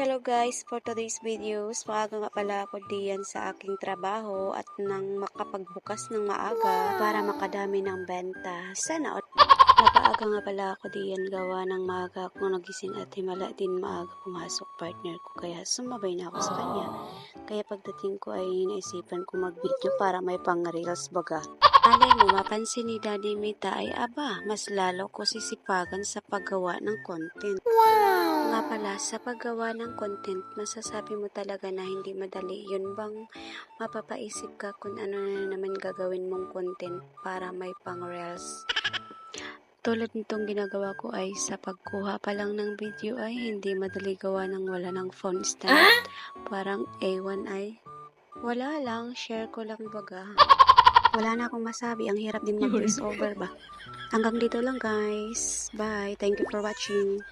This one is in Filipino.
Hello guys, for today's videos, maaga nga pala ako diyan sa aking trabaho at nang makapagbukas ng maaga para makadami ng benta. Sana napaaga nga pala ako diyan gawa ng maaga akong nagising at himala din maaga pumasok partner ko kaya sumabay na ako sa kanya. Kaya pagdating ko ay naisipan ko mag-video para may pang-reels baga. Alay mo, mapansin ni Daddy Mita ay aba, mas lalo ko sisipagan sa paggawa ng content. Nga pala, sa paggawa ng content, masasabi mo talaga na hindi madali. Yun bang mapapaisip ka kung ano na naman gagawin mong content para may pang-reels? Tulad nitong ginagawa ko ay sa pagkuha pa lang ng video ay hindi madali gawa ng wala ng phone stand. Parang A1 ay wala lang, share ko lang baga. Wala na akong masabi, ang hirap din mag-voice over ba? Hanggang dito lang guys. Bye, thank you for watching.